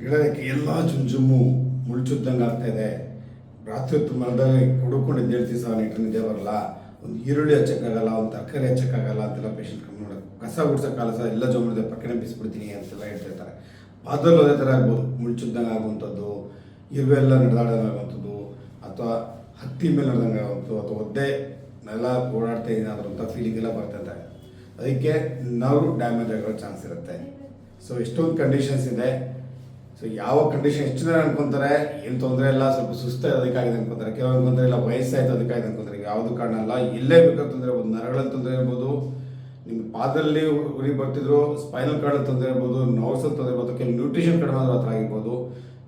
ಗಿಡಕ್ಕೆ ಎಲ್ಲ ಜುಮ್ಮು ಮುಳ್ಚುದ್ದಂಗೆ ಆಗ್ತಾಯಿದೆ. ರಾತ್ರಿ ಹೊತ್ತು ಮರದಲ್ಲಿ ಹುಡುಕೊಂಡು ಎದ್ದೇಳ್ತೀವಿ ಸಹ ನೀಟು ನಿದ್ದೆ ಬರಲ್ಲ, ಒಂದು ಈರುಳ್ಳಿ ಹಚ್ಚಕ್ಕಾಗಲ್ಲ, ಒಂದು ತರಕಾರಿ ಹಚ್ಚಕ್ಕಾಗಲ್ಲ ಅಂತೆಲ್ಲ ಪೇಷಂಟ್ ಕಮ್ಮಿ ನೋಡೋದು. ಕಸ ಗುಡ್ಸೋಕ್ಕಾಗಲ್ಲ ಸಹ, ಎಲ್ಲ ಜೊಮ್ಮದೆ ಪಕ್ಕನೆ ಬಿಸ್ಬಿಡ್ತೀನಿ ಅಂತೆಲ್ಲ ಹೇಳ್ತಿರ್ತಾರೆ. ಪಾದಲ್ಲೂ ಅದೇ ಥರ ಆಗ್ಬೋದು, ಮುಳ್ಚುದ್ದಂಗೆ ಆಗುವಂಥದ್ದು, ಇರುವೆಲ್ಲ ನಡೆದಾಡೋಂಗಾಗುವಂಥದ್ದು, ಅಥವಾ ಹತ್ತಿ ಮೇಲೆ ನಡೆದಂಗೆ ಆಗುವಂಥದ್ದು, ಅಥವಾ ಒದ್ದೆ ನೆಲ ಓಡಾಡ್ತಾ ಏನಾದರೂ ಅಂತ ಫೀಲಿಂಗ್ ಎಲ್ಲ ಬರ್ತದೆ. ಅದಕ್ಕೆ ನರ್ವ್ ಡ್ಯಾಮೇಜ್ ಆಗೋ ಚಾನ್ಸ್ ಇರುತ್ತೆ. ಸೊ ಎಷ್ಟೊಂದು ಕಂಡೀಷನ್ಸ್ ಇದೆ. ಸೊ ಯಾವ ಕಂಡೀಷನ್ ಎಷ್ಟು ಜನ ಅನ್ಕೊಂತಾರೆ ಏನು ತೊಂದರೆ ಇಲ್ಲ, ಸ್ವಲ್ಪ ಸುಸ್ತು ಅದಕ್ಕಾಗಿದೆ ಅನ್ಕೊಂತಾರೆ, ಕೆಲವೊಂದು ತೊಂದರೆ ಇಲ್ಲ ವಯಸ್ಸಾಯ್ತು ಅದಕ್ಕಾಗಿದೆ ಅನ್ಕೊಂತಾರೆ. ಯಾವುದು ಕಾರಣ ಅಲ್ಲ, ಇಲ್ಲೇ ಬೇಕಾದ ತೊಂದರೆ ಇರ್ಬೋದು, ನರಗಳಲ್ಲಿ ತೊಂದರೆ ಇರ್ಬೋದು, ನಿಮ್ಮ ಪಾದದಲ್ಲಿ ಉರಿ ಬರ್ತಿದ್ರು, ಸ್ಪೈನಲ್ ಕಾರ್ಡಲ್ಲಿ ತೊಂದರೆ ಇರ್ಬೋದು, ನರ್ವ್ಸಲ್ಲಿ ತೊಂದರೆ ಇರ್ಬೋದು, ಕೆಲವು ನ್ಯೂಟ್ರಿಷನ್ ಕಡಿಮೆ ಆದ್ರೂ ಹತ್ರ ಆಗಿರ್ಬೋದು.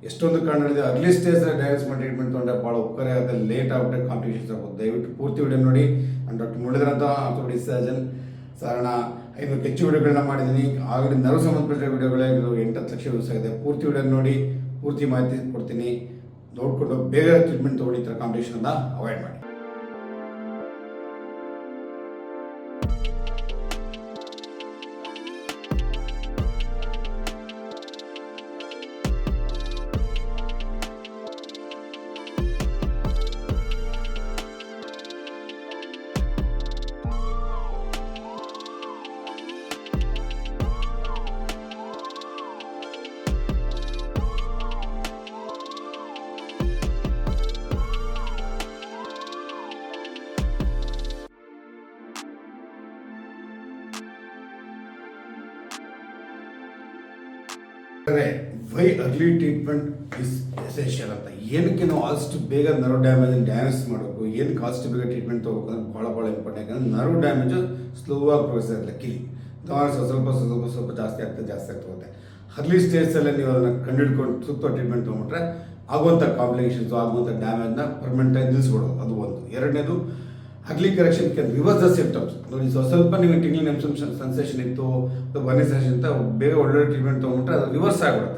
ಎಷ್ಟೊಂದು ಕಾರಣಗಳಿದೆ. ಅರ್ಲಿ ಸ್ಟೇಜಲ್ಲಿ ಡಯಾಗ್ನೋಸ್ ಮಾಡಿ ಟ್ರೀಟ್ಮೆಂಟ್ ತೊಗೊಂಡ್ರೆ ಭಾಳ ಉಪಕಾರ ಆಗುತ್ತೆ. ಲೇಟ್ ಆಗ್ಬಿಟ್ಟೆ ಕಾಂಪ್ಲಿಕೇಶನ್ಸ್ ಆಗ್ಬೋದು. ದಯವಿಟ್ಟು ಪೂರ್ತಿ ವಿಡಿಯೋ ನೋಡಿ. ನಾನು ಡಾಕ್ಟರ್ ಮುರಳೀಧರ್ ಆರ್ಥೋಪೆಡಿಕ್ ಸರ್ಜನ್. ಸಾಧಾರಣ 500 ಹೆಚ್ಚು ವಿಡಿಯೋಗಳನ್ನ ಮಾಡಿದ್ದೀನಿ. ಆಗಲೇ ನರ್ವ್ ಸಂಬಂಧಪಟ್ಟ ವಿಡಿಯೋಗಳೇ 8-10 ಲಕ್ಷ ಯೂಸ್ ಆಗಿದೆ. ಪೂರ್ತಿ ವಿಡಿಯೋ ನೋಡಿ, ಪೂರ್ತಿ ಮಾಹಿತಿ ಕೊಡ್ತೀನಿ. ನೋಡಿಕೊಂಡು ಬೇಗ ಟ್ರೀಟ್ಮೆಂಟ್ ತೊಗೊಳ್ಳಿ. ಈ ಥರ ಕಾಂಪಿಟೇಷನನ್ನು ಅವಾಯ್ಡ್ ಮಾಡಿ. Why early treatment is essential ಅಂತ. ಏನಕ್ಕೆ ನಾವು ಆದಷ್ಟು ಬೇಗ ನರ್ವ್ ಡ್ಯಾಮೇಜನ್ನು ಡಯಾಗ್ನೋಸ್ ಮಾಡಬೇಕು, ಏನಕ್ಕೆ ಆದಷ್ಟು ಬೇಗ ಟ್ರೀಟ್ಮೆಂಟ್ ತೊಗೋಬೇಕು ಅಂದ್ರೆ ಭಾಳ ಇಂಪಾರ್ಟೆಂಟ್. ಯಾಕಂದರೆ ನರ್ವ್ ಡ್ಯಾಮೇಜು ಸ್ಲೋ ಆಗಿ ಪ್ರೋಗ್ರೆಸ್ ಆಗಲ್ಲ. ಸ್ವಲ್ಪ ಜಾಸ್ತಿ ಆಗ್ತಾ ಹೋಗುತ್ತೆ. ಅರ್ಲಿ ಸ್ಟೇಜಲ್ಲೇ ನೀವು ಅದನ್ನು ಕಂಡುಹಿಡ್ಕೊಂಡು ಸೂಕ್ತ ಟ್ರೀಟ್ಮೆಂಟ್ ತೊಗೊಂಡ್ರೆ ಆಗುವಂಥ ಕಾಂಪ್ಲಿಕೇಶನ್ಸು, ಆಗುವಂಥ ಡ್ಯಾಮೇಜ್ನ ಪರ್ಮನೆಂಟಾಗಿ ನಿಲ್ಲಿಸ್ಬಿಡೋದು. ಅದು ಒಂದು. ಎರಡನೇದು, early correction can reverse the symptoms. ನೋಡಿ, ಸ್ವಲ್ಪ ನಿಮಗೆ ಟಿಂಗ್ಲಿಂಗ್ ಸೆನ್ಸೇಷನ್ ಇತ್ತು, ಬರ್ನಿಂಗ್ ಸೆನ್ಸೇಷನ್ ಅಂತ ಬೇಗ ಒಳ್ಳೆ ಟ್ರೀಟ್ಮೆಂಟ್ ತೊಗೊಂಡ್ರೆ ಅದು ರಿವರ್ಸ್ ಆಗಿಬಿಡುತ್ತೆ.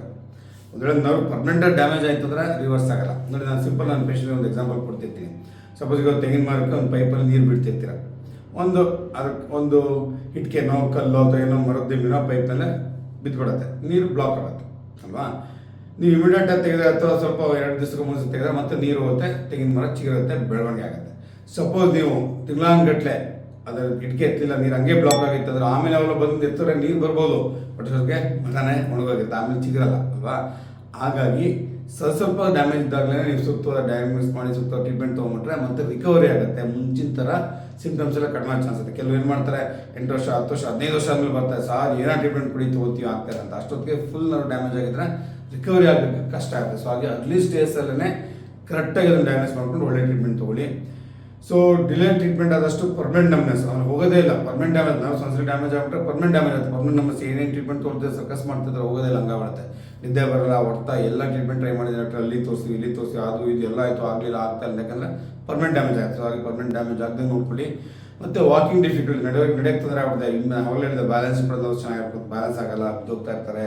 ಒಂದು ವೇಳೆ ನರ್ವ್ ಪರ್ಮನೆಂಟಾಗಿ ಡ್ಯಾಮೇಜ್ ಆಯಿತು ಅಂದರೆ ರಿವರ್ಸ್ ಆಗಲ್ಲ. ನೋಡಿ, ನಾನು ಸಿಂಪಲ್ ನನ್ನ ಪೇಷಂಟ್ಗೆ ಒಂದು ಎಕ್ಸಾಂಪಲ್ ಕೊಡ್ತಿರ್ತೀನಿ. ಸಪೋಸ್ ಈಗ ತೆಂಗಿನ ಮರಕ್ಕೆ ಒಂದು ಪೈಪಲ್ಲಿ ನೀರು ಬಿಡ್ತಿರ್ತೀರ, ಅದಕ್ಕೆ ಇಟ್ಕೆನೋ ಕಲ್ಲು ಅಥವಾ ಏನೋ ಮರದ ದಿಂಬಿನೋ ಪೈಪ್ನಲ್ಲೇ ಬಿದ್ದುಬಿಡುತ್ತೆ, ನೀರು ಬ್ಲಾಕ್ ಆಗುತ್ತೆ ಅಲ್ವಾ. ನೀವು ಇಮಿಡಿಯೇಟಾಗಿ ತೆಗೆದ್ರೆ ಅಥವಾ ಸ್ವಲ್ಪ 2 ದಿವಸಕ್ಕೆ ಮುಂಚೆ ತೆಗೆದ್ರೆ ಮತ್ತೆ ನೀರು ಹೋಗುತ್ತೆ, ತೆಂಗಿನ ಮರ ಚಿಗುರುತ್ತೆ, ಬೆಳವಣಿಗೆ ಆಗುತ್ತೆ. ಸಪೋಸ್ ನೀವು ತಿಂಗಳಾನ್ಗಟ್ಲೆ ಅದರ ಇಟ್ಕೆ ಎತ್ತಿಲ್ಲ, ನೀರು ಹಂಗೆ ಬ್ಲಾಕ್ ಆಗಿತ್ತು ಅಂದ್ರೆ ಆಮೇಲೆ ಅವೆಲ್ಲ ಬಂದು ಎತ್ತರೆ ನೀರು ಬರ್ಬೋದು, ಬಟ್ ಅದಕ್ಕೆ ಮಗನೇ ಒಣಗೋಗಿರುತ್ತೆ, ಆಮೇಲೆ ಚಿಗುರಲ್ಲ ಅಲ್ವಾ. ಹಾಗಾಗಿ ಸ್ವಲ್ಪ ಡ್ಯಾಮೇಜ್ ಇದ್ದಾಗಲೇ ನೀವು ಸೂಕ್ತವಾದ ಡಯಾಗ್ನೋಸ್ ಮಾಡಿ ಸೂಕ್ತ ಟ್ರೀಟ್ಮೆಂಟ್ ತೊಗೊಂಡ್ಬಿಟ್ರೆ ಮತ್ತೆ ರಿಕವರಿ ಆಗುತ್ತೆ. ಮುಂಚಿನ ಥರ ಸಿಂಪ್ಟಮ್ಸ್ ಎಲ್ಲ ಕಡಿಮೆ ಚಾನ್ಸ್ ಇದೆ. ಕೆಲವರು ಏನು ಮಾಡ್ತಾರೆ, 8 ವರ್ಷ 10 ವರ್ಷ 15 ವರ್ಷ ಆದಮೇಲೆ ಬರ್ತಾರೆ, ಸಾರ್ ಏನೋ ಟ್ರೀಟ್ಮೆಂಟ್ ಕುಡಿ ತೊಗೋತೀವಿ ಆಗ್ತಾರೆ ಅಂತ. ಅಷ್ಟೊತ್ತಿಗೆ ಫುಲ್ ನರ್ವ್ ಡ್ಯಾಮೇಜ್ ಆಗಿದ್ರೆ ರಿಕವರಿ ಆಗಬೇಕು ಕಷ್ಟ ಆಗುತ್ತೆ. ಸೊ ಹಾಗೆ ಅರ್ಲಿ ಸ್ಟೇಜಲ್ಲೇ ಕರೆಕ್ಟಾಗಿ ಅದನ್ನು ಡಯಾಗ್ನೋಸ್ ಮಾಡ್ಕೊಂಡು ಒಳ್ಳೆ ಟ್ರೀಟ್ಮೆಂಟ್ ತೊಗೊಳ್ಳಿ. ಸೊ ಡಿಲೇ ಟ್ರೀಟ್ಮೆಂಟ್ ಆದಷ್ಟು ಪರ್ಮನೆಂಟ್ ನಮ್ನೆಸ್ ಅವ್ನು ಹೋಗೋದೇ ಇಲ್ಲ. ಪರ್ಮನೆಂಟ್ ಡ್ಯಾಮೇಜ್, ನಾವು ಸನ್ಸರಿ ಡ್ಯಾಮೇಜ್ ಆಗ್ಬಿಟ್ರೆ ಪರ್ಮನೆಂಟ್ ಡ್ಯಾಮೇಜ್ ಆಗುತ್ತೆ. ಪರ್ಮನೆಂಟ್ ನಮ್ನೆಸ್ ಏನೇನು ಟ್ರೀಟ್ಮೆಂಟ್ ತೊಗೊಳ್ತೀವಿ ಸರ್ಕಸ್ ಮಾಡ್ತಿದ್ರೆ ಹೋಗೋದೇ ಇಲ್ಲ, ಹಂಗಾಗುತ್ತೆ. ನಿದ್ದೆ ಬರಲ್ಲ, ಹೊಡ್ತಾ ಎಲ್ಲ ಟ್ರೀಟ್ಮೆಂಟ್ ಟ್ರೈ ಮಾಡಿದ್ರೆ ಡಾಕ್ಟರ್ ಅಲ್ಲಿ ತೋರಿಸಿ ಇಲ್ಲಿ ತೋರಿಸಿ ಅದು ಇದು ಎಲ್ಲ ಆಯಿತು, ಆಗಲಿಲ್ಲ, ಆಗ್ತಾ ಇಲ್ಲ. ಯಾಕಂದರೆ ಪರ್ಮನೆಂಟ್ ಡ್ಯಾಮೇಜ್ ಆಗುತ್ತೆ. ಸೊ ಹಾಗೆ ಪರ್ಮನೆಂಟ್ ಡ್ಯಾಮೇಜ್ ಆಗದಂಗೆ ನೋಡ್ಕೊಳ್ಳಿ. ಮತ್ತು ವಾಕಿಂಗ್ ಡಿಫಿಕಲ್ಟಿ, ನಡೆಯೋಕ್ಕೆ ತೊಂದರೆ ಆಗ್ಬಿಡುತ್ತೆ. ಇನ್ನು ಅವಾಗಲೇ ಹೇಳಿದೆ, ಬ್ಯಾಲೆನ್ಸ್ ಕೊಡೋದು ಚೆನ್ನಾಗಿರ್ಬೋದು, ಬ್ಯಾಲೆನ್ಸ್ ಆಗಲ್ಲ, ಬಿದ್ದೋಗ್ತಾ ಇರ್ತಾರೆ,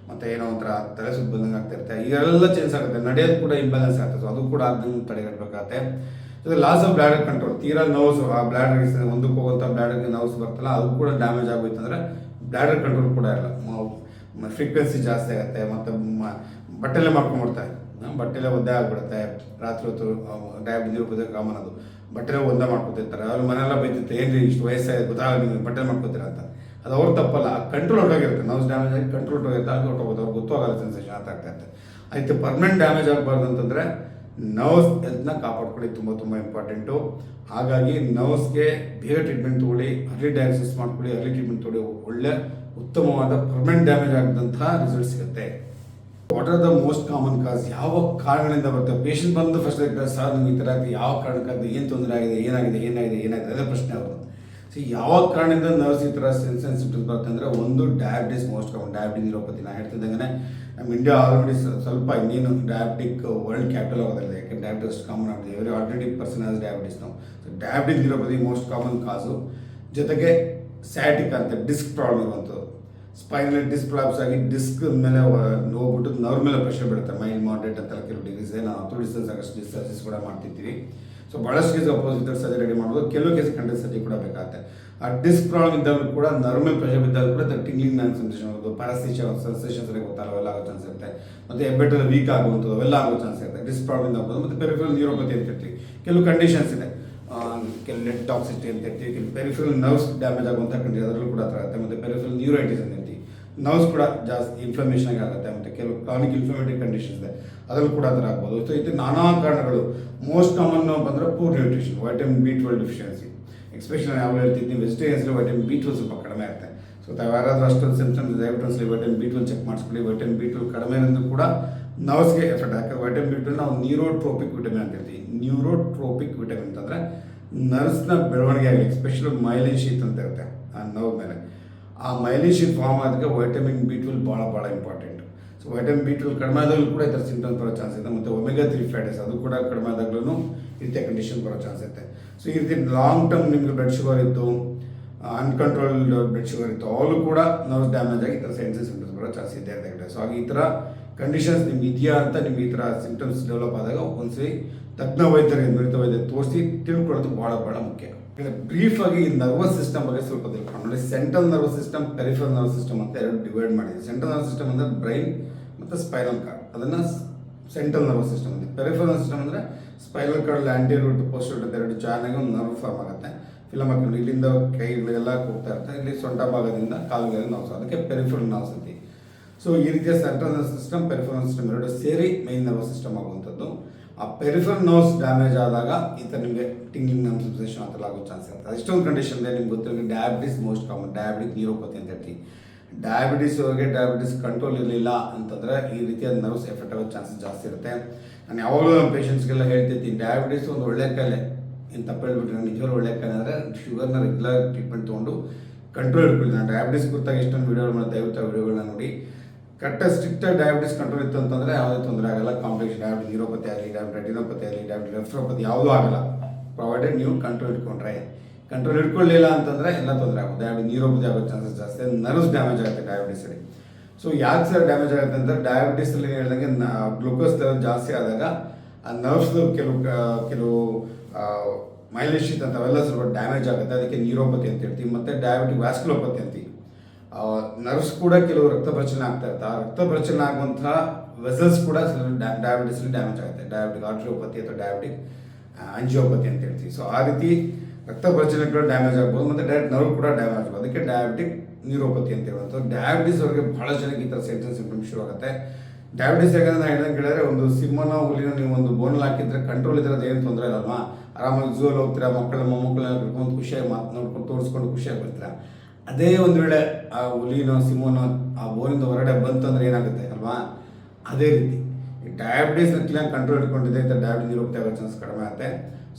ಮತ್ತು ಏನೋ ಒಂಥರ ತಲೆ ಸುತ್ತ ಬಂದಂಗೆ ಆಗ್ತಾ ಇರುತ್ತೆ. ಇದೆಲ್ಲ ಚೇಂಜ್ ಆಗುತ್ತೆ. ನಡೆಯೋದು ಕೂಡ ಇಂಬ್ಯಾಲೆನ್ಸ್ ಆಗ್ತದೆ. ಸೊ ಅದು ಕೂಡ ಆಗ್ದಂಗೆ ತಡೆಗಟ್ಟಬೇಕಾಗತ್ತೆ. ಇದು ಲಾಸ್ ಆಫ್ ಬ್ಲಾಡರ್ ಕಂಟ್ರೋಲ್, ತೀರಾ ನೋವ್ಸ್, ಆ ಬ್ಲಾಡರ್ಗೆ ಒಂದಕ್ಕೆ ಹೋಗುವಂಥ ಬ್ಲಾಡರ್ಗೆ ನೋವ್ಸ್ ಬರ್ತಲ್ಲ, ಅದು ಕೂಡ ಡ್ಯಾಮೇಜ್ ಆಗೋಯ್ತು ಅಂದರೆ ಬ್ಲಾಡರ್ ಕಂಟ್ರೋಲ್ ಕೂಡ ಇರಲ್ಲ. ಫ್ರೀಕ್ವೆನ್ಸಿ ಜಾಸ್ತಿ ಆಗುತ್ತೆ. ಮತ್ತು ಬಟ್ಟೆಲ್ಲೇ ಮಾಡ್ಕೊಂಡ್ಬಿಡ್ತಾರೆ, ಬಟ್ಟೆಲ್ಲೇ ಒದ್ದೆ ಆಗಿಬಿಡುತ್ತೆ. ರಾತ್ರಿ ಹೊತ್ತು ಡಯಾಬಿಟಿಸ್ ಇರೋದೇ ಕಾಮನ್, ಅದು ಬಟ್ಟೆಲ್ಲೇ ಒಂದೇ ಮಾಡ್ಕೊತಿರ್ತಾರೆ. ಅವ್ರು ಮನೆಯೆಲ್ಲ ಬೈತಿರ್ತಾರೆ, ಏನ್ರಿ ಇಷ್ಟು ವಯಸ್ಸಾಗಿ ಗೊತ್ತಾಗಲ್ಲ ನಿಮಗೆ ಬಟ್ಟೆ ಮಾಡ್ಕೊತೀರ ಅಂತ. ಅದು ಅವ್ರು ತಪ್ಪಲ್ಲ, ಕಂಟ್ರೋಲ್ ಹೊಟ್ಟೋಗಿರುತ್ತೆ. ನರ್ವ್ಸ್ ಡ್ಯಾಮೇಜ್ ಆಗಿ ಕಂಟ್ರೋಲ್ ಹೊಟ್ಟೋಗಿರುತ್ತೆ, ಆಗಿ ಹೊಟ್ಟೋಗೋದು ಅವ್ರಿಗೆ ಗೊತ್ತಾಗಲ್ಲ, ಸೆನ್ಸೇಷನ್ ಆಗ್ತಾ ಇರುತ್ತೆ. ಆಯ್ತು, ಪರ್ಮನೆಂಟ್ ಡ್ಯಾಮೇಜ್ ಆಗಬಾರ್ದು ಅಂತಂದರೆ ನರ್ವ್ಸ್ ಹೆಲ್ತ್ನ ಕಾಪಾಡ್ಕೊಳ್ಳಿ, ತುಂಬ ಇಂಪಾರ್ಟೆಂಟು. ಹಾಗಾಗಿ ನರ್ವ್ಸ್ಗೆ ಬೇಗ ಟ್ರೀಟ್ಮೆಂಟ್ ತೊಗೊಳ್ಳಿ, ಅರ್ಲಿ ಡಯಾಗ್ನೋಸಿಸ್ ಮಾಡ್ಕೊಳ್ಳಿ, ಅರ್ಲಿ ಟ್ರೀಟ್ಮೆಂಟ್ ತೊಗೊಳ್ಳಿ, ಒಳ್ಳೆ ಉತ್ತಮವಾದ ಪರ್ಮನೆಂಟ್ ಡ್ಯಾಮೇಜ್ ಆಗಿದಂತಹ ರಿಸಲ್ಟ್ ಸಿಗುತ್ತೆ. What are the most common ಕಾಸ್? ಯಾವ ಕಾರಣಗಳಿಂದ ಬರುತ್ತೆ? ಪೇಷಂಟ್ ಬಂದು ಫಸ್ಟ್ ಸರ್ ನಿಮ್ಗೆ ಈ ಥರ ಆಗಿದೆ, ಯಾವ ಕಾರಣಕ್ಕಾಗಿದೆ, ಏನು ತೊಂದರೆ ಆಗಿದೆ, ಏನಾಗಿದೆ ಅದೇ ಪ್ರಶ್ನೆ ಅವರು. ಸೊ ಯಾವ ಕಾರಣದಿಂದ ನರ್ವ್ಸ್ ಈ ಥರ ಸಿಂಪ್ಟಮ್ಸ್ ಬರುತ್ತೆ ಅಂದರೆ, ಒಂದು diabetes most common, diabetes neuropathy. ನಾನು ಹೇಳ್ತಿದ್ದಂಗೆ ನಮ್ಮ ಇಂಡಿಯಾ ಆಲ್ರೆಡಿ ಸ್ವಲ್ಪ ಇನ್ನೇನು ಡಯಾಬಿಟಿಕ್ ವರ್ಲ್ಡ್ ಕ್ಯಾಪಿಟಲ್ ಆಗೋದಿಲ್ಲ, ಯಾಕೆಂದ್ರೆ ಡಯಾಬಿಟಿಸ್ ಅಷ್ಟು ಕಾಮನ್ ಆಗಿದೆ. Every ordinary person has diabetes ನಾವು. So diabetic neuropathy most common cause. ಜೊತೆಗೆ ಸ್ಯಾಟಿಕ್ ಅಂತ ಡಿಸ್ಕ್ ಪ್ರಾಬ್ಲಮ್ ಇರುವಂಥದ್ದು, ಸ್ಪೈನಲ್ ಡಿಸ್ಕ್ ಪ್ರಾಬ್ಲಮ್ಸ್ ಆಗಿ ಡಿಸ್ಕ್ ಮೇಲೆ ನೋಡ್ಬಿಟ್ಟು ನರ್ವ್ ಮೇಲೆ ಪ್ರೆಷರ್ ಬೀಳುತ್ತೆ, ಮೈಲ್ಡ್ ಮಾಡರೇಟ್ ಅಂತೆಲ್ಲ ಕೆಲವು ಡಿಗ್ರೀಸ್. ನಾವು ಆರ್ಥೋಡಿಸಸ್ ಆಗಷ್ಟು ಡಿಸ್ಚಾರ್ಜಸ್ ಕೂಡ ಮಾಡ್ತಿರ್ತೀವಿ. ಸೊ ಭಾಳಷ್ಟು ಕೇಸ್ ಅಪೋಸಿಟ್ ಸರ್ಜರಿ ರೆಡಿ ಮಾಡ್ಬೋದು, ಕೆಲವು ಕೇಸ್ ಕಂಡಲ್ ಸರ್ಜರಿ ಕೂಡ ಬೇಕಾಗುತ್ತೆ. ಆ ಡಿಸ್ಕ್ ಪ್ರಾಬ್ಲಮ್ ಇದ್ದಾಗಲೂ ಕೂಡ ನರ್ವ್ ಮೇಲೆ ಪ್ರೆಷರ್ ಬಿದ್ದಾಗ ಕೂಡ ಟಿಂಗ್ಲಿಂಗ್ ಸೆನ್ಸೇಷನ್ ಆಗೋದು, ಪ್ಯಾರಾಸಿಷನ್ ಸೆನ್ಸೇಷನ್ ಸರಿ ಗೊತ್ತಲ್ಲ ಅವೆಲ್ಲ ಆಗೋ ಚಾನ್ಸ್ ಇರುತ್ತೆ. ಮತ್ತು ಹೆಬ್ಬೆಟ್ಟಲ್ಲಿ ವೀಕ್ ಆಗುವಂಥದ್ದು ಅವೆಲ್ಲ ಆಗೋ ಚಾನ್ಸ್ ಇರುತ್ತೆ ಡಿಸ್ಕ್ ಪ್ರಾಬ್ಲಮ್ ಆಗ್ಬೋದು. ಮತ್ತು ಪೆರಿಫೆರಲ್ ನ್ಯೂರೋಪತಿ ಅಂತ ಇರ್ತೀವಿ, ಕೆಲವು ಕಂಡೀಷನ್ಸ್ ಇದೆ, ಕೆಲವು ಲೆಡ್ ಟಾಕ್ಸಿಟಿ ಅಂತ ಇರ್ತೀವಿ, ಕೆಲವು ಪೆರಿಫೆರಲ್ ನರ್ವ್ಸ್ ಡ್ಯಾಮೇಜ್ ಆಗುವಂಥ ಕಂಡೀಷನ್ ಅದರಲ್ಲೂ ಕೂಡ ಆಗುತ್ತೆ. ಮತ್ತು ಪೆರಿಫೆರಲ್ ನ್ಯೂರೈಟಿಸ್ ಅಂತ ಇರ್ತೀವಿ, ನರ್ವ್ಸ್ ಕೂಡ ಜಾಸ್ತಿ ಇನ್ಫ್ಲಮೇಷನ್ ಆಗುತ್ತೆ. ಮತ್ತು ಕೆಲವು ಕ್ರಾನಿಕ್ ಇನ್ಫ್ಲಮೇಟರಿ ಕಂಡೀಷನ್ಸ್ ಇದೆ, ಅದರಲ್ಲೂ ಕೂಡ ಆ ಥರ ಆಗ್ಬೋದು. ಸೊ ಇದು ನಾನಾ ಕಾರಣಗಳು. ಮೋಸ್ಟ್ ಕಾಮನ್ ಬಂದರೆ poor nutrition, vitamin B12 deficiency. Especially ನಾವು ಹೇಳ್ತಿದ್ವಿ ವೆಜಿಟೇರಿಯನ್ಸ್ಲಿ ವೈಟಮಿನ್ B12 ಸ್ವಲ್ಪ ಕಡಿಮೆ ಇರುತ್ತೆ. ಸೊ ಯಾರಾದರೂ ಅಷ್ಟೊಂದು ಸಿಂಪ್ಟಮ್ಸ್ ದಯವಿಟ್ಟು ಒಂದ್ಸಲಿ ವೈಟಮಿನ್ B12 ಚೆಕ್ ಮಾಡಿಸ್ಕೊಳ್ಳಿ. ವೈಟಮಿನ್ B12 ಕಡಿಮೆ ಇರೋದು ಕೂಡ ನರ್ವ್ಸ್ಗೆ ಎಫೆಕ್ಟ್. ಯಾಕಂದ್ರೆ ವೈಟಮಿನ್ B12 ನಾವು ನ್ಯೂರೋಟ್ರೋಪಿಕ್ ವಿಟಮಿನ್ ಅಂತ ಹೇಳ್ತೀವಿ. ನ್ಯೂರೋಟ್ರೋಪಿಕ್ ವಿಟಮಿನ್ ಅಂತಂದರೆ ನರ್ವ್ಸ್ನ ಬೆಳವಣಿಗೆ ಆಗಲಿ, ಎಸ್ಪೆಷಲಿ ಮೈಲಿನ್ ಶೀತ್ ಅಂತ ಇರುತ್ತೆ ಆ ನರ್ವ್ ಮೇಲೆ. ಆ ಮೈಲಿನ್ ಶೀತ್ ಫಾರ್ಮ್ ಆದಾಗ ವೈಟಮಿನ್ B12 ಭಾಳ ಇಂಪಾರ್ಟೆಂಟ್. ಸೊ ವೈಟಮಿನ್ B12 ಕಡಿಮೆ ಆದಾಗಲೂ ಕೂಡ ಈ ಥರ ಸಿಂಪ್ಟಮ್ಸ್ ಬರೋ ಚಾನ್ಸ್ ಇದೆ. ಮತ್ತು ಒಮೆಗಾ 3 ಫ್ಯಾಟೀಸ್ ಅದು ಕೂಡ ಕಡಿಮೆ ಆದಾಗ್ಲೂ ಈ ರೀತಿಯ ಕಂಡೀಷನ್ ಬರೋ ಚಾನ್ಸ್ ಇರುತ್ತೆ. ಸೊ ಈ ರೀತಿ ಲಾಂಗ್ ಟರ್ಮ್ ನಿಮಗೆ ಬ್ಲಡ್ ಶುಗರ್ ಇತ್ತು, ಅನ್ಕಂಟ್ರೋಲ್ಡ್ ಬ್ಲಡ್ ಶುಗರ್ ಇತ್ತು, ಅವು ಕೂಡ ನರ್ವ್ಸ್ ಡ್ಯಾಮೇಜ್ ಆಗಿ ಈ ಥರ ಸೈನ್ಸ್ ಸಿಂಪ್ಟಮ್ಸ್ ಬರೋ ಚಾನ್ಸ್ ಇದೆ ಅಂತ ಹೇಳಿದೆ. ಸೊ ಹಾಗೆ ಈ ಥರ ಕಂಡೀಷನ್ಸ್ ನಿಮ್ಗೆ ಇದೆಯಾ ಅಂತ ನಿಮ್ಗೆ ಈ ಥರ ಸಿಂಪ್ಟಮ್ಸ್ ಡೆವಲಪ್ ಆದಾಗ ಒಂದ್ಸರಿ ತಜ್ಞ ವೈದ್ಯರಿಗೆ ನುರಿತ ವೈದ್ಯ ತೋರಿಸಿ ತಿಳ್ಕೊಳ್ಳೋದು ಭಾಳ ಮುಖ್ಯ. ಬ್ರೀಫ್ ಆಗಿ ಈ ನರ್ವಸ್ ಸಿಸ್ಟಮ್ ಬಗ್ಗೆ ಸ್ವಲ್ಪ ತಿಳ್ಕೊಂಡು ನೋಡಿ. Central nervous system, peripheral nervous system ಅಂತ ಎರಡು ಡಿವೈಡ್ ಮಾಡಿದೆ. ಸೆಂಟ್ರಲ್ ನರ್ವಸ್ ಸಿಸ್ಟಮ್ ಅಂದರೆ ಬ್ರೈನ್ ಮತ್ತು ಸ್ಪೈನಲ್ ಕಾರ್ಡ್, ಅದನ್ನು ಸೆಂಟ್ರಲ್ ನರ್ವಸ್ ಸಿಸ್ಟಮ್ ಅಂತ. ಪೆರಿಫೆರಲ್ ನರ್ವಸ್ ಸಿಸ್ಟಮ್ ಅಂದರೆ spinal cord anti root post root ಅಂತ ಎರಡು ಜಾಯ್ನ್ ಆಗಿ ಒಂದು ನರ್ವ್ ಫಾರ್ಮ್ ಆಗುತ್ತೆ. ಫಿಲಮ್ ಹಾಕೊಂಡು ಇಲ್ಲಿಂದ ಕೈಗಳಿಗೆಲ್ಲ ಹೋಗ್ತಾ ಇರುತ್ತೆ, ಇಲ್ಲಿ ಸೊಂಟ ಭಾಗದಿಂದ ಕಾಲುಗಳಿಗೆ ನೋವು, ಅದಕ್ಕೆ ಪೆರಿಫೆರಲ್ ನರ್ವ್ಸ್ ಅಂತೀವಿ. ಸೊ ಈ ರೀತಿಯ central nervous system, peripheral nervous system ಎರಡು ಸೇರಿ ಮೈನ್ ನರ್ವಸ್ ಸಿಸ್ಟಮ್ ಆಗುವಂಥದ್ದು. ಆ ಪೆರಿಫೆರಲ್ ನರ್ವ್ಸ್ ಡ್ಯಾಮೇಜ್ ಆದಾಗ ಈ ಥರ ನಿಮಗೆ ಟಿಂಗ್ಲಿಂಗ್ ನರ್ವ್ ಸೆನ್ಸೇಷನ್ ಆ ಥರ ಆಗೋ ಚಾನ್ಸ್ ಇರುತ್ತೆ. ಅಷ್ಟೊಂದು ಕಂಡೀಷನ್ ಇದೆ ನಿಮ್ಗೆ ಗೊತ್ತಿರೋ diabetes most common, diabetic neuropathy ಅಂತ ಹೇಳ್ತೀವಿ. ಡಯಾಬಿಟಿಸ್ ಕಂಟ್ರೋಲ್ ಇರಲಿಲ್ಲ ಅಂತಂದರೆ ಈ ರೀತಿಯ ನರ್ವ್ಸ್ ಎಫೆಕ್ಟ್ ಆಗೋ ಚಾನ್ಸಸ್ ಜಾಸ್ತಿ ಇರುತ್ತೆ. ನಾನು ಯಾವಾಗಲೂ ನಮ್ಮ ಪೇಷಂಟ್ಸ್ಗೆಲ್ಲ ಹೇಳ್ತಿರ್ತೀನಿ, ಡಯಾಬಿಟಿಸ್ ಒಂದು ಒಳ್ಳೆ ಕಾಯಿಲೆ, ಏನು ತಪ್ಪು ಹೇಳ್ಬಿಟ್ರೆ ನಾನು ನಿಜವಾಗ್ಲೂ ಒಳ್ಳೆ ಕಾಯಿಲೆ ಅಂದರೆ ಶುಗರ್ನ ರೆಗ್ಯುಲರ್ ಟ್ರೀಟ್ಮೆಂಟ್ ತೊಗೊಂಡು ಕಂಟ್ರೋಲ್ ಇಟ್ಕೊಳ್ಳಿ. ನಾನು ಡಯಾಬಿಟಿಸ್ ಕುರಿತಾಗಿ ಎಷ್ಟೊಂದು ವೀಡಿಯೋಗಳು ಮಾಡಿ ದಯವಿಟ್ಟು ವಿಡಿಯೋಗಳನ್ನ ನೋಡಿ. ಕರೆಕ್ಟಾಗಿ ಸ್ಟ್ರಿಕ್ಟಾಗಿ ಡಯಾಬಿಟಿಸ್ ಕಂಟ್ರೋಲ್ ಇತ್ತು ಅಂತಂದರೆ ಯಾವುದೇ ತೊಂದರೆ ಆಗಲ್ಲ. ಕಾಂಪ್ಲೆಕ್ಸ್ ಡಯಾಬಿಟಿಸ್ ನ್ಯೂರೋಪತಿ ಆಗಲಿ, ಡಯಾಬಿಟಿಸ್ ರೆಟಿನೋಪತಿ ಆಗಲಿ, ಡಯಾಬಿಟಿಸ್ ನೆಫ್ರೋಪತಿ ಯಾವುದೂ ಆಗಲ್ಲ, ಪ್ರಾವೈಡೆಡ್ ನೀವು ಕಂಟ್ರೋಲ್ ಇಟ್ಕೊಂಡ್ರೆ. ಕಂಟ್ರೋಲ್ ಇಟ್ಕೊಳ್ಳಿಲ್ಲ ಅಂತಂದರೆ ಎಲ್ಲ ತೊಂದರೆ ಆಗುತ್ತೆ. ಡಯಾಬಿಟಿಸ್ ನ್ಯೂರೋಪತಿ ಆಗೋ ಚಾನ್ಸಸ್ ಜಾಸ್ತಿ, ನರ್ವ್ಸ್ ಡ್ಯಾಮೇಜ್ ಆಗುತ್ತೆ ಡಯಾಬಿಟಿಸಲ್ಲಿ. ಸೊ ಯಾಕೆ ಸರ್ ಡ್ಯಾಮೇಜ್ ಆಗುತ್ತೆ ಅಂದರೆ ಡಯಾಬಿಟಿಸಲ್ಲಿ ಹೇಳಿದಂಗೆ ಗ್ಲೂಕೋಸ್ ಲೆವೆಲ್ ಜಾಸ್ತಿ ಆದಾಗ ಆ ನರ್ವ್ಸ್ದು ಕೆಲವು ಮೈಲಿನ್ ಶೀತ್ ಅಂತ ಅವೆಲ್ಲ ಸ್ವಲ್ಪ ಡ್ಯಾಮೇಜ್ ಆಗುತ್ತೆ, ಅದಕ್ಕೆ ನ್ಯೂರೋಪತಿ ಅಂತ ಹೇಳ್ತೀವಿ. ಮತ್ತು ಡಯಾಬಿಟಿಕ್ ವ್ಯಾಸ್ಕುಲೋಪತಿ ಅಂತೀವಿ. ನರ್ವ್ಸ್ ಕೂಡ ಕೆಲವು ರಕ್ತ ಪ್ರಚಲನ ಆಗ್ತಾ ಇರುತ್ತೆ, ಆ ರಕ್ತ ಪ್ರಚಲನ ಆಗುವಂತಹ ವೆಸಲ್ಸ್ ಕೂಡ ಡಯಾಬಿಟಿಸಲ್ಲಿ ಡ್ಯಾಮೇಜ್ ಆಗುತ್ತೆ. ಡಯಾಬಿಟಿಕ್ ಆರ್ಟ್ರಿಯೋಪತಿ ಅಥವಾ ಡಯಾಬಿಟಿಕ್ ಆಂಜಿಯೋಪತಿ ಅಂತ ಹೇಳ್ತೀವಿ. ಸೊ ಆ ರೀತಿ ರಕ್ತ ಪ್ರಚಲನಗಳು ಡ್ಯಾಮೇಜ್ ಆಗ್ಬೋದು, ಮತ್ತು ಡೈರೆಕ್ಟ್ ನರ್ವ್ ಕೂಡ ಡ್ಯಾಮೇಜ್ ಆಗ್ಬೋದು, ಅದಕ್ಕೆ ಡಯಾಬಿಟಿಕ್ ನ್ಯೂರೋಪತಿ ಅಂತ ಹೇಳುವಂಥದ್ದು. ಡಯಾಬಿಟಿಸ್ ಅವ್ರಿಗೆ ಭಾಳ ಜನಕ್ಕೆ ಈ ಥರ ಸಿಂಪ್ಟಮ್ಸ್ ಶುರು ಆಗುತ್ತೆ. ಡಯಾಬಿಟಿಸ್ ಯಾಕಂದ್ರೆ ನಾನು ಹೇಳ್ದಂಗೆ ಹೇಳಿದ್ರೆ, ಒಂದು ಸಿಂಹನ ಹುಲಿನ ನೀವು ಒಂದು ಬೋನಲ್ಲಿ ಹಾಕಿದ್ರೆ ಕಂಟ್ರೋಲ್ ಇದ್ರೆ ಅದೇನು ತೊಂದರೆ ಇಲ್ಲಲ್ವಾ, ಆರಾಮಾಗಿ ಝೂಲ್ಲಿ ಹೋಗ್ತೀರಾ, ಮೊಮ್ಮಕ್ಕಳನ್ನ ಕರ್ಕೊಂಡು ಖುಷಿಯಾಗಿ ನೋಡ್ಕೊಂಡು ತೋರಿಸ್ಕೊಂಡು ಖುಷಿಯಾಗಿ ಬರ್ತೀರಾ. ಅದೇ ಒಂದು ವೇಳೆ ಆ ಹುಲಿನೋ ಸಿಂಹನೋ ಆ ಬೋನಿಂದ ಹೊರಗಡೆ ಬಂತು ಅಂದರೆ ಏನಾಗುತ್ತೆ ಅಲ್ವಾ, ಅದೇ ರೀತಿ ಈ ಡಯಾಬಿಟಿಸ್ನ ಕ್ಲೀನಾಗಿ ಕಂಟ್ರೋಲ್ ಇಟ್ಕೊಂಡಿದೆ ಅಂತ ಡಯಾಬಿಟಿಸ್ ನ್ಯೂರೋಪತಿ ಆಗೋ ಚಾನ್ಸ್ ಕಡಿಮೆ ಆಗುತ್ತೆ.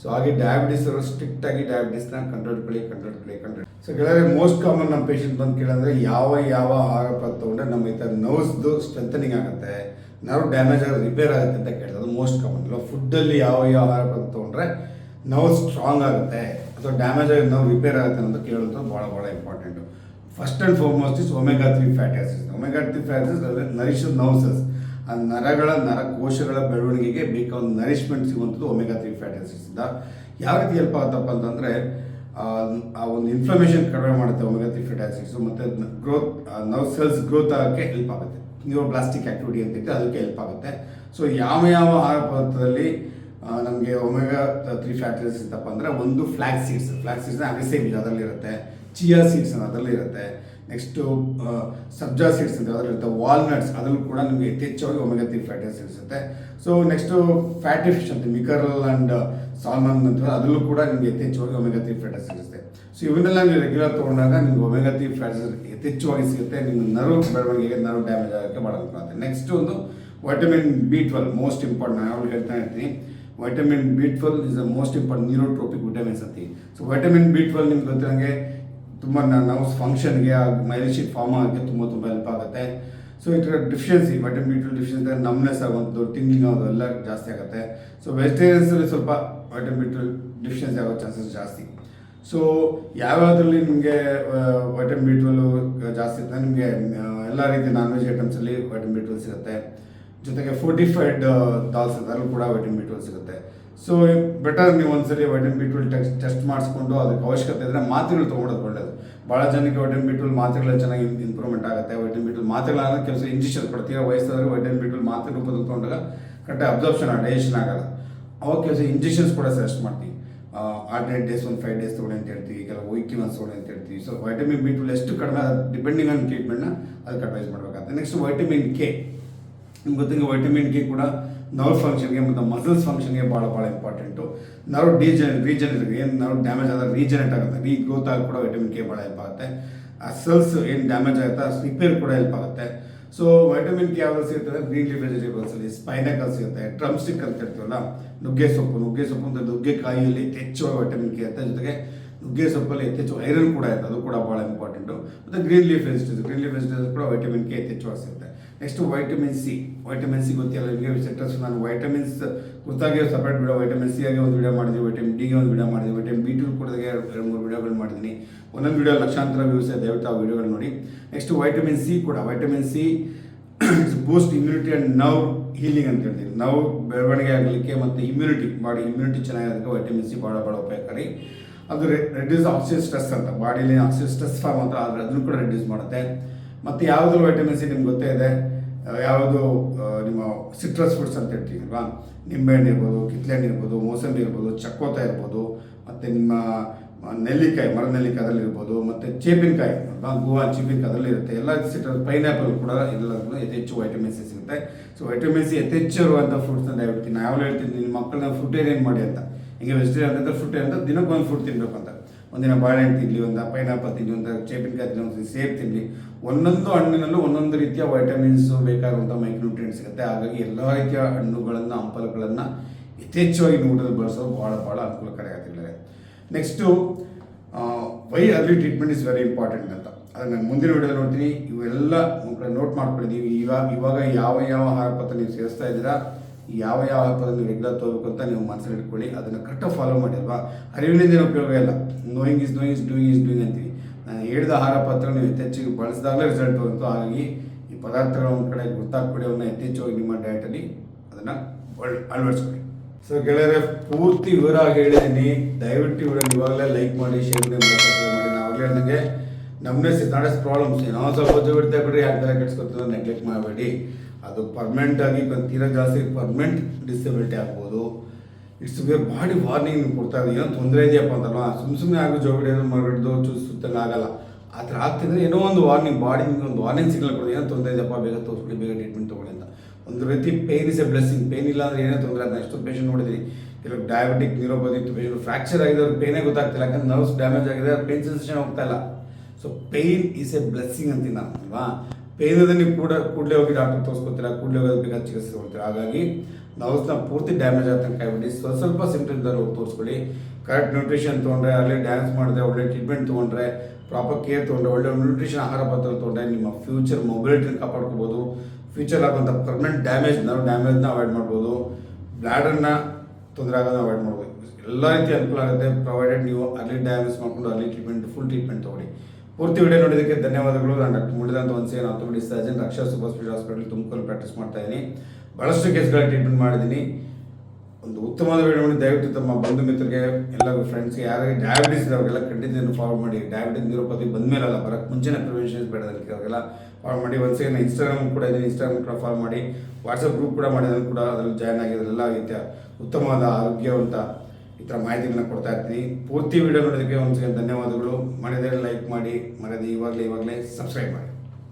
ಸೊ ಹಾಗೆ ಡಯಾಬಿಟಿಸ್ ಅವರು ಸ್ಟ್ರಿಕ್ಟಾಗಿ ಡಯಾಬಿಟಿಸ್ನ ಕಂಟ್ರೋಲ್ ಇಟ್ಕೊಳ್ಳಿ. ಸೊ ಕೇಳಿದ್ರೆ ಮೋಸ್ಟ್ ಕಾಮನ್ ನಮ್ಮ ಪೇಷಂಟ್ ಬಂದು ಕೇಳಿದ್ರೆ ಯಾವ ಆಹಾರ ಪದಾರ್ಥ ತೊಗೊಂಡ್ರೆ ನಮ್ಮ ಈ ಥರ ನರ್ವ್ಸ್ದು ಸ್ಟ್ರೆಂಥನಿಂಗ್ ಆಗುತ್ತೆ, ನರ್ವ್ ಡ್ಯಾಮೇಜ್ ಆಗಿ ರಿಪೇರ್ ಆಗುತ್ತೆ ಅಂತ ಕೇಳಿದ್ರೆ ಅದು ಮೋಸ್ಟ್ ಕಾಮನ್. ಇಲ್ಲ ಫುಡ್ಡಲ್ಲಿ ಯಾವ ಆಹಾರ ಪದಾರ್ಥ ತೊಗೊಂಡ್ರೆ ನರ್ವ್ ಸ್ಟ್ರಾಂಗ್ ಆಗುತ್ತೆ ಅಥವಾ ಡ್ಯಾಮೇಜ್ ಆಗಿ ನರ್ವ್ ರಿಪೇರ್ ಆಗುತ್ತೆ ಅಂತ ಕೇಳೋದು ಭಾಳ important. First and foremost is omega 3 fatty acids. Omega 3 fatty acids ಅಂದರೆ ನರಿಶ್ ನರ್ವ್ಸಸ್, ಆ ನರಕೋಶಗಳ ಬೆಳವಣಿಗೆಗೆ ಬೇಕಾದ ನರಿಶ್ಮೆಂಟ್ ಸಿಗುವಂಥದ್ದು ಒಮೆಗಾ 3 ಫ್ಯಾಟಿ ಆಸಿಡ್ಸಿಂದ. ಯಾವ ರೀತಿ ಹೆಲ್ಪ್ ಆಗುತ್ತಪ್ಪ ಅಂತಂದರೆ ಆ ಒಂದು ಇನ್ಫ್ಲಮೇಷನ್ ಕಡಿಮೆ ಮಾಡುತ್ತೆ ಒಮೆಗಾ 3 ಫ್ಯಾಟಿ ಆಸಿಡ್ಸು, ಮತ್ತು ಗ್ರೋತ್ ನರ್ವ್ ಸೆಲ್ಸ್ ಗ್ರೋತ್ ಆಗೋಕ್ಕೆ ಹೆಲ್ಪ್ ಆಗುತ್ತೆ. ನ್ಯೂರೋಪ್ಲಾಸ್ಟಿಕ್ ಆ್ಯಕ್ಟಿವಿಟಿ ಅಂತಿತ್ತು ಅದಕ್ಕೆ ಹೆಲ್ಪ್ ಆಗುತ್ತೆ. ಸೊ ಯಾವ ಆಹಾರ ಪದಾರ್ಥದಲ್ಲಿ ನಮಗೆ ಒಮೆಗಾ 3 ಫ್ಯಾಟಿ ಆಸಿಡ್ಸ್ ಇತ್ತಪ್ಪ ಅಂದರೆ, ಒಂದು ಫ್ಲ್ಯಾಕ್ಸ್ ಸೀಡ್ಸ್ನ ಅಗಸೆ ಬೀಜ ಅದರಲ್ಲಿರುತ್ತೆ, ಚಿಯಾ ಸೀಡ್ಸ್ ಅದರಲ್ಲಿ ಇರುತ್ತೆ, ನೆಕ್ಸ್ಟು ಸಬ್ಜಾ ಸೀಡ್ಸ್ ಅಂತ ಅದರಲ್ಲಿರುತ್ತೆ, ವಾಲ್ನಟ್ಸ್ ಅದರಲ್ಲೂ ಕೂಡ ನಿಮಗೆ ಯಥೇಚ್ಛವಾಗಿ ಒಮೆಗಾ 3 ಫ್ಯಾಟಿ ಆಸಿಡ್ಸ್ ಇರುತ್ತೆ. ಸೊ ನೆಕ್ಸ್ಟು ಫ್ಯಾಟಿ ಫಿಶ್ ಅಂತ ಮಿಕರಲ್ ಆ್ಯಂಡ್ ಸಾಲ್ಮನ್ ಅಂತ ಅದರಲ್ಲೂ ಕೂಡ ನಿಮಗೆ ಯಥೇಚ್ಛವಾಗಿ ಒಮೆಗಾ 3 ಫ್ಯಾಟಿ ಆಸಿಡ್ಸ್ ಇರುತ್ತೆ. ಸೊ ಇವನ್ನೆಲ್ಲ ನೀವು ರೆಗ್ಯುಲರ್ ತೊಗೊಂಡಾಗ ನಿಮ್ಗೆ ಒಮೆಗಾ 3 ಫ್ಯಾಟಿ ಆಸಿಡ್ ಯಥೇಚ್ಛವಾಗಿ ಸಿಗುತ್ತೆ. ನಿಮ್ಮ ನರ್ವ್ ಬೆಳವಣಿಗೆಗೆ ನರ್ವ್ ಡ್ಯಾಮೇಜ್ ಆಗೋಕ್ಕೆ ಮಾಡೋಕ್ಕೆ. ನೆಕ್ಸ್ಟ್ ಒಂದು ವೈಟಮಿನ್ B12 ಮೋಸ್ಟ್ ಇಂಪಾರ್ಟೆಂಟ್. ನಾನು ಯಾವಾಗ ಹೇಳ್ತಾ ಇರ್ತೀನಿ, vitamin B12 is the most important neurotropic vitamins ಅಂತೀವಿ. ಸೊ ವೈಟಮಿನ್ B12 ನಿಮ್ಗೆ ಗೊತ್ತಿರೋಂಗೆ ತುಂಬ ನರ್ವ್ಸ್ ಫಂಕ್ಷನ್ಗೆ, ಮೈಲಿನ್ ಶೀಟ್ ಫಾರ್ಮ್ ಆಗೋಕ್ಕೆ ತುಂಬ ಹೆಲ್ಪ್ ಆಗುತ್ತೆ. ಸೊ ಇದರ deficiency, vitamin B12 deficiency numbness ಆಗುವಂಥದ್ದು, ಟಿಂಗ್ಲಿಂಗ್ ಆಗೋದು ಎಲ್ಲ ಜಾಸ್ತಿ ಆಗುತ್ತೆ. ಸೊ ವೆಜಿಟೇರಿಯನ್ಸಲ್ಲಿ ಸ್ವಲ್ಪ ವೈಟಮಿನ್ B12 ಡಿಫಿಷಿಯನ್ಸಿ ಆಗೋ ಚಾನ್ಸಸ್ ಜಾಸ್ತಿ. ಸೊ ಯಾವ್ಯಾವುದರಲ್ಲಿ ನಿಮಗೆ ವೈಟಮಿನ್ B12 ಜಾಸ್ತಿ ಇರುತ್ತೆ, ನಿಮಗೆ ಎಲ್ಲ ರೀತಿಯ ನಾನ್ ವೆಜ್ ಐಟಮ್ಸಲ್ಲಿ ವೈಟಮಿನ್ B12 ಸಿಗುತ್ತೆ. ಜೊತೆಗೆ ಫೋರ್ಟಿಫೈಡ್ ದಾಲ್ಸ್ ಅದರಲ್ಲೂ ಕೂಡ ವೈಟಮಿನ್ B12 ಸಿಗುತ್ತೆ. ಸೊ ಬೆಟರ್ ನೀವು ಒಂದ್ಸರಿ ವೈಟಮಿನ್ B12 ಟೆಸ್ಟ್ ಮಾಡಿಸ್ಕೊಂಡು ಅದಕ್ಕೆ ಅವಶ್ಯಕತೆ ಇದ್ದರೆ ಮಾತ್ರೆಗಳು ತೊಗೊಳೋದು ಒಳ್ಳೆಯದು. ಭಾಳ ಜನಕ್ಕೆ ವೈಟಮಿನ್ B12 ಮಾತ್ರೆಗಳು ಚೆನ್ನಾಗಿ ಇಂಪ್ರೂವ್ಮೆಂಟ್ ಆಗುತ್ತೆ. ವೈಟಮಿನ್ B12 ಮಾತ್ರೆಗಳಾದ ಕೆಲಸ ಇಂಜೆಕ್ಷನ್ ಕೊಡ್ತೀರಾ, ವಯಸ್ಸಾದರೆ ವೈಟಮಿನ್ B12 ಮಾತ್ರೆ ರೂಪದಲ್ಲಿ ತೊಗೊಂಡಾಗ ಕರೆಕ್ಟಾಗಿ ಅಬ್ಸಾರ್ಪ್ಷನ್ ಡೈಜೆಷನ್ ಆಗಲ್ಲ. ಅವಾಗ ಕೆಲಸ ಇಂಜೆಕ್ಷನ್ಸ್ ಕೂಡ ಸಜೆಸ್ಟ್ ಮಾಡ್ತೀವಿ. ಆಲ್ಟರ್ನೇಟ್ ಡೇಸ್ ಒಂದು 5 ಡೇಸ್ ತೊಗೊಳ್ಳಿ ಅಂತ ಹೇಳ್ತೀವಿ, ಕೆಲವು ವೀಕ್ಲಿ ಒನ್ಸ್ ತೊಗೊಳ್ಳಿ ಅಂತ ಹೇಳ್ತೀವಿ. ಸೊ ವೈಟಮಿನ್ B12 ಎಷ್ಟು ಕಡಿಮೆ ಅದು ಡಿಪೆಂಡಿಂಗ್ ಆನ್ ಟ್ರೀಟ್ಮೆಂಟ್ನ ಅದಕ್ಕೆ ಅಡ್ವೈಸ್ ಮಾಡಬೇಕಾಗುತ್ತೆ. Next vitamin K. ನಿಮ್ಗೆ ಗೊತ್ತಿಗೆ ವೈಟಮಿನ್ K ಕೂಡ ನರ್ವ್ ಫಂಕ್ಷನ್ಗೆ ಮತ್ತು ಮಸಲ್ಸ್ ಫಂಕ್ಷನ್ಗೆ ಭಾಳ ಇಂಪಾರ್ಟೆಂಟು. ನರ್ವ್ ರೀಜನರೇಟ್ ಏನು ನರ್ವ್ ಡ್ಯಾಮೇಜ್ ಆದಾಗ ರೀಜನರೇಟ್ ಆಗುತ್ತೆ, ರೀಗ್ರೋತ್ ಆಗಿ ಕೂಡ ವೈಟಮಿನ್ K ಭಾಳ ಹೆಲ್ಪ್ ಆಗುತ್ತೆ. ಆ ಸೆಲ್ಸ್ ಏನು ಡ್ಯಾಮೇಜ್ ಆಗುತ್ತೆ ಆ ರಿಪೇರ್ ಕೂಡ ಹೆಲ್ಪ್ ಆಗುತ್ತೆ. ಸೊ ವೈಟಮಿನ್ K ಯಾವ್ದು ಸಿಗುತ್ತೆ ಅಂದರೆ ಗ್ರೀನ್ ಲೀಫ್ ವೆಜಿಟೇಬಲ್ಸಲ್ಲಿ ಸ್ಪೈನಾಕಲ್ ಸಿಗುತ್ತೆ, ಡ್ರಮ್ ಸ್ಟಿಕ್ ಅಂತ ಹೇಳ್ತೀವಲ್ಲ, ನುಗ್ಗೆ ಸೊಪ್ಪು ಅಂತ ನುಗ್ಗೆಕಾಯಿಯಲ್ಲಿ ಹೆಚ್ಚು ವೈಟಮಿನ್ K ಇರುತ್ತೆ. ಜೊತೆಗೆ ನುಗ್ಗೆ ಸೊಪ್ಪಲ್ಲಿ ಹೆಚ್ಚು ಐರನ್ ಕೂಡ ಇರುತ್ತೆ, ಅದು ಕೂಡ ಭಾಳ ಇಂಪಾರ್ಟೆಂಟು. ಮತ್ತು ಗ್ರೀನ್ ಲೀಫ್ ವೆಜಿಟೇಬಲ್ಸ್ ಕೂಡ ವೈಟಮಿನ್ K ಹೆಚ್ಚು ಸಿಗುತ್ತೆ. ನೆಕ್ಸ್ಟ್ ವೈಟಮಿನ್ ಸಿ ಗೊತ್ತಿಲ್ಲ ನಿಮಗೆ ಸಿಟ್ರಸ್. ನಾನು ವೈಟಮಿನ್ಸ್ ಗೊತ್ತಾಗಿ ಸಪ್ರೇಟ್ ವಿಡಿಯೋ, ವೈಟಮಿನ್ ಸಿ ಆಗಿ ಒಂದು ವಿಡಿಯೋ ಮಾಡಿದ್ವಿ, ವೈಟಮಿನ್ ಡಿಗೆ ಒಂದು ವಿಡಿಯೋ ಮಾಡಿದ್ವಿ, ವೈಟಮಿನ್ B12 ಕೂಡ 2-3 ವಿಡಿಯೋಗಳು ಮಾಡಿದ್ದೀನಿ. ಒಂದೊಂದು ವಿಡಿಯೋ ಲಕ್ಷಾಂತರ ವ್ಯೂಸ್ ಇದೆ, ದಯವಿಟ್ಟು ಆ ವಿಡಿಯೋಗಳು ನೋಡಿ. Next vitamin C Boost immunity and nerve healing ಅಂತ ಹೇಳ್ತೀವಿ. ನರ್ವ್ ಬೆಳವಣಿಗೆ ಆಗಲಿಕ್ಕೆ ಮತ್ತು ಬಾಡಿ ಇಮ್ಯುನಿಟಿ ಚೆನ್ನಾಗಿರೋದಕ್ಕೆ ವೈಟಮಿನ್ ಸಿ ಭಾಳ ಉಪಯೋಗಕಾರಿ. ಅದು ರೆಡ್ಯೂಸ್ ಆಕ್ಸಿಜನ್ ಸ್ಟ್ರೆಸ್ ಅಂತ, ಬಾಡಿಯಲ್ಲಿ ಆಕ್ಸಿಜನ್ ಸ್ಟ್ರೆಸ್ ಫಾರ್ಮ್ ಅಂತ, ಆದರೆ ಅದನ್ನು ಕೂಡ ರೆಡ್ಯೂಸ್ ಮಾಡುತ್ತೆ. ಮತ್ತು ಯಾವುದು ವೈಟಮಿನ್ ಸಿ ನಿಮ್ಗೆ ಗೊತ್ತೇ ಇದೆ, ಯಾವುದು ನಿಮ್ಮ ಸಿಟ್ರಸ್ ಫ್ರೂಟ್ಸ್ ಅಂತ ಹೇಳ್ತೀವಿ ಅಲ್ವಾ, ನಿಂಬೆಹಣ್ಣು ಇರ್ಬೋದು, ಕಿತ್ತಳೆಹಣ್ಣು ಇರ್ಬೋದು, ಮೋಸಂಬಿ ಇರ್ಬೋದು, ಚಕ್ಕೋತ ಇರ್ಬೋದು, ಮತ್ತು ನಿಮ್ಮ ನೆಲ್ಲಿಕಾಯಿ, ನೆಲ್ಲಿಕಾಯಿ ಅದರಲ್ಲಿ ಇರ್ಬೋದು, ಮತ್ತು ಚೇಪಿನಕಾಯಿ ಅಲ್ವಾ, ಗೋವಾ ಚೇಪಿನಕಾಯಿ ಅದರಲ್ಲಿ ಇರುತ್ತೆ. ಎಲ್ಲ ಸಿಟ್ರಸ್, ಪೈನಾಪಲ್ ಕೂಡ ಎಲ್ಲದಕ್ಕೂ ಹೆಚ್ಚು ವೈಟಮಿನ್ ಸಿ ಸಿಗುತ್ತೆ. ಸೊ ವೈಟಮಿನ್ ಸಿ ಹೆಚ್ಚು ಇರುವಂಥ ಫ್ರೂಟ್ಸ್ನ ದಯವಿಟ್ಟು ನಾನು ಯಾವಾಗಲೂ ಹೇಳ್ತೀನಿ, ನಿಮ್ಮ ಮಕ್ಕಳನ್ನ ಫ್ರೂಟೇರಿಯನ್ ಮಾಡಿ ಅಂತ. ಹಿಂಗೆ ವೆಜಿಟೇರಿಯನ್ ಅಂತ ಫ್ರೂಟೇರಿಯನ್ ಅಂತ ದಿನಕ್ಕೊಂದು ಫ್ರೂಟ್ ತಿನ್ನಬೇಕು ಅಂತ. ಒಂದಿನ ಬಾಳೆಹಣ್ಣು ತಿನ್ನಲಿ, ಒಂದು ಪೈನಾಪಲ್ ತಿನ್ನಲಿ, ಒಂದು ಚೇಪಿನಕಾಯಿ ತಿನ್ನಲಿ, ಒಂದು ಸೇಬ್ ತಿನ್ನಲಿ. ಒಂದೊಂದು ಹಣ್ಣಿನಲ್ಲೂ ಒಂದೊಂದು ರೀತಿಯ ವೈಟಮಿನ್ಸು ಬೇಕಾಗುವಂಥ ಮೈಕ್ರೋನ್ಯೂಟ್ರಿಯೆಂಟ್ಸ್ ಸಿಗುತ್ತೆ. ಹಾಗಾಗಿ ಎಲ್ಲ ರೀತಿಯ ಹಣ್ಣುಗಳನ್ನು, ಹಂಪಲುಗಳನ್ನು ಯಥೇಚ್ಛವಾಗಿ ಊಟದಲ್ಲಿ ಬಳಸೋದು ಭಾಳ ಅನುಕೂಲಕಾರಿ ಆಗ್ತಿದ್ದಾರೆ. Next why early treatment is very important ಅಂತ, ಅದನ್ನು ನಾನು ಮುಂದಿನ ವಿಡಿಯೋ ನೋಡ್ತೀನಿ. ಇವೆಲ್ಲ ನೋಟ್ ಮಾಡ್ಕೊಂಡಿದ್ದೀವಿ. ಇವಾಗ ಯಾವ ಆಹಾರ ಪದ್ಧತಿ ನೀವು ಸೇರಿಸ್ತಾ ಇದ್ದೀರಾ, ಯಾವ ಆಹಾರ ಪದ್ಧತಿ ನೀವು ರೆಗ್ಯುಲರ್ ತಗೋಬೇಕು ಅಂತ ನೀವು ಮನಸ್ಸಲ್ಲಿ ಇಟ್ಕೊಳ್ಳಿ. ಅದನ್ನು ಕರೆಕ್ಟಾಗಿ ಫಾಲೋ ಮಾಡಿ ಅಲ್ವಾ. ಅರಿವಿನಿಂದ ಏನು ಉಪಯೋಗ ಇಲ್ಲ. ನೋಯಿಂಗ್ ಇಸ್ ಡೂಯಿಂಗ್ ಅಂತೀವಿ. ನಾನು ಹೇಳಿದ ಆಹಾರ ಪದ್ಧತಿ ನೀವು ಹೆಚ್ಚೆಚ್ಚಿಗೆ ಬಳಸಿದಾಗಲೇ ರಿಸಲ್ಟ್ ಬರುತ್ತೋ. ಹಾಗಾಗಿ ಈ ಪದಾರ್ಥಗಳ ಒಂದು ಕಡೆ ಗೊತ್ತಾಗ್ಬಿಡಿ, ಅವನ್ನ ಯಥೇಚ್ಛವಾಗಿ ನಿಮ್ಮ ಡಯಟಲ್ಲಿ ಅದನ್ನು ಅಳವಡಿಸ್ಕೊಳ್ಳಿ. ಸೊ ಗೆಳೆಯರೆ, ಪೂರ್ತಿ ವಿವರವಾಗಿ ಹೇಳಿದ್ದೀನಿ. ದಯವಿಟ್ಟು ವಿಡಿಯೋ ಇವಾಗಲೇ ಲೈಕ್ ಮಾಡಿ, ಶೇರ್ ಮಾಡಿ, ನಾವಾಗಲೇ ಹೇಳಿದಂಗೆ numbness is not as problems. ಏನೋ ಸ್ವಲ್ಪ ಬಿಡ್ತಾ ಬಿಡ್ರಿ, ಯಾಕೆ ಥರ ಕೆಡ್ಸ್ಕೊತೀವಿ, ನೆಗ್ಲೆಕ್ಟ್ ಮಾಡಬೇಡಿ. ಅದು ಪರ್ಮನೆಂಟಾಗಿ ತೀರಾ ಜಾಸ್ತಿ ಪರ್ಮನೆಂಟ್ ಡಿಸಬಿಲಿಟಿ ಆಗ್ಬೋದು. ಇಟ್ಸ್ ಬಾಡಿ ವಾರ್ನಿಂಗ್ ಕೊಡ್ತಾ ಇದೆ, ಏನೋ ತೊಂದರೆ ಇದೆಯಪ್ಪ ಅಂತಲ್ವ, ಸುಮ್ಮನೆ ಆಗೋ ಜೋಗಡಿಯೋದು ಮರಗಿಡ್ದು ಸುತ್ತಂಗೆ ಆಗಲ್ಲ. ಆ ಥರ ಆಗ್ತಿದ್ರೆ ಏನೋ ಒಂದು ವಾರ್ನಿಂಗ್, ಬಾಡಿ ಒಂದು ವಾರ್ನಿಂಗ್ ಸಿಗ್ನಲ್ ಕೊಡೋದು, ಏನೋ ತೊಂದರೆ ಇದೆಯಪ್ಪ, ಬೇಗ ತೋರಿಸ್ಬಿಡಿ, ಬೇಗ ಟ್ರೀಟ್ಮೆಂಟ್ ತೊಗೊಳ್ಳಿ ಅಂತ. ಒಂದು ರೀತಿ pain is A blessing. Pain ಇಲ್ಲ ಅಂದರೆ ಏನೇ ತೊಂದರೆ ಅಂತ ಎಷ್ಟೋ ಪೇಷಂಟ್ ನೋಡಿದ್ದೀನಿ. ಕೆಲವು ಡಯಾಬಿಟಿಕ್ ನ್ಯೂರೋಪತಿ ಪೇಷಂಟ್ ಫ್ರ್ಯಾಕ್ಚರ್ ಆಗಿದವ್ರಿಗೆ ಪೇನೇ ಗೊತ್ತಾಗ್ತಿಲ್ಲ, ಯಾಕಂದ್ರೆ ನರ್ವ್ಸ್ ಡ್ಯಾಮೇಜ್ ಆಗಿದೆ, ಪೇನ್ ಸೆನ್ಸೇಷನ್ ಹೋಗ್ತಾ ಇಲ್ಲ. So pain is A blessing ಅಂತೀನಿ ನಾನು ಅಲ್ವಾ. ಪೇನ್ ಅಂದರೆ ನೀವು ಕೂಡಲೇ ಹೋಗಿ ಡಾಕ್ಟರ್ ತೋರಿಸ್ಕೊತೀರಾ, ಕೂಡಲೇ ಹೋಗಿ ಬೇಕಾದ ಚಿಕಿತ್ಸೆ ಕೊಡ್ತೀರಾ. ಹಾಗಾಗಿ ನರ್ವ್ಸ್ನ ಪೂರ್ತಿ ಡ್ಯಾಮೇಜ್ ಆಗ್ತಂಗೆ ಕಾಯ್ಬಿಟ್ಟು ಸ್ವಲ್ಪ ಸಿಂಪ್ಟಮ್ಸ್ ಹೋಗಿ ತೋರಿಸ್ಕೊಳ್ಳಿ. ಕರೆಕ್ಟ್ ನ್ಯೂಟ್ರಿಷನ್ ತೊಗೊಂಡ್ರೆ, ಅಲ್ಲೇ ಡ್ಯಾನ್ಸ್ ಮಾಡಿದ್ರೆ, ಒಳ್ಳೆ ಟ್ರೀಟ್ಮೆಂಟ್ ತೊಗೊಂಡ್ರೆ, ಪ್ರಾಪರ್ ಕೇರ್ ತೊಗೊಂಡ್ರೆ, ಒಳ್ಳೆ ನ್ಯೂಟ್ರಿಷನ್ ಆಹಾರ ಪದ್ಧತಿ ತೊಗೊಂಡ್ರೆ ನಿಮ್ಮ ಫ್ಯೂಚರ್ ಮೊಬಿಲಿಟಿನ ಕಾಪಾಡ್ಕೋಬೋದು. ಫ್ಯೂಚರ್ ಆಗುವಂಥ ಪರ್ಮನೆಂಟ್ ನರ್ವ್ ಡ್ಯಾಮೇಜ್ನ ಅವಾಯ್ಡ್ ಮಾಡ್ಬೋದು. ಬ್ಲ್ಯಾಡರ್ನ ತೊಂದರೆ ಆಗೋದನ್ನ ಅವಾಯ್ಡ್ ಮಾಡ್ಬೋದು. ಎಲ್ಲ ರೀತಿ ಅನುಕೂಲ ಆಗುತ್ತೆ, ಪ್ರೊವೈಡೆಡ್ ನೀವು ಅರ್ಲಿ ಡಯಾಗ್ನೋಸ್ ಮಾಡಿಕೊಂಡು ಅರ್ಲಿ ಟ್ರೀಟ್ಮೆಂಟ್, ಫುಲ್ ಟ್ರೀಟ್ಮೆಂಟ್ ತೊಗೊಳ್ಳಿ. ಪೂರ್ತಿ ವಿಡಿಯೋ ನೋಡೋದಕ್ಕೆ ಧನ್ಯವಾದಗಳು. ನಾನು doctor Muralidhar Vamshi, orthopaedic surgeon, Raksha super speciality hospital Tumakuru practice ಮಾಡ್ತಾ ಇದ್ದೀನಿ. ಭಾಳಷ್ಟು ಕೇಸ್ಗಳ ಟ್ರೀಟ್ಮೆಂಟ್ ಮಾಡಿದ್ದೀನಿ. ಒಂದು ಉತ್ತಮವಾದ ವಿಡಿಯೋ ನೋಡಿ ದಯವಿಟ್ಟು ತಮ್ಮ ಬಂಧು ಮಿತ್ರರಿಗೆ, ಎಲ್ಲರಿಗೂ ಫ್ರೆಂಡ್ಸ್ಗೆ, ಯಾರಿಗೆ ಡಯಾಬಿಟಿಸ್ ಇರೋರಿಗೆಲ್ಲ ಖಂಡಿತ ಫಾರ್ವರ್ಡ್ ಮಾಡಿ. ಡಯಾಬಿಟಿಸ್ ನ್ಯೂರೋಪತಿ ಬಂದಮೇಲಲ್ಲ, ಬರೋಕ್ಕೆ ಮುಂಚೆನೇ ಪ್ರಿವೆನ್ಷನ್ಸ್ ಬೇಡದಕ್ಕೆ ಅವರಿಗೆಲ್ಲ ಫಾರ್ವರ್ಡ್ ಮಾಡಿ. ಒಂದು ಸೆಕೆಂಡ್ ಇನ್ಸ್ಟಾಗ್ರಾಮ್ ಕೂಡ ಇದ್ದೀನಿ, ಇನ್ಸ್ಟಾಗ್ರಾಮ್ ಕೂಡ ಫಾಲೋ ಮಾಡಿ. ವಾಟ್ಸಪ್ ಗ್ರೂಪ್ ಕೂಡ ಮಾಡಿದ್ರು ಕೂಡ ಅದರಲ್ಲಿ ಜಾಯ್ನ್ ಆಗಿರೋದೆಲ್ಲ ರೀತಿಯ ಉತ್ತಮವಾದ ಆರೋಗ್ಯವಂತ ಈ ಥರ ಮಾಹಿತಿಗಳನ್ನ ಕೊಡ್ತಾ ಇರ್ತೀನಿ. ಪೂರ್ತಿ ವಿಡಿಯೋ ನೋಡೋದಕ್ಕೆ ಒಂದು ಸೆಕೆಂಡ್ ಧನ್ಯವಾದಗಳು. ಮಾಡಿದರೆ ಲೈಕ್ ಮಾಡಿ, ಮರೆಯದೆ ಇವಾಗಲೇ ಸಬ್ಸ್ಕ್ರೈಬ್ ಮಾಡಿ.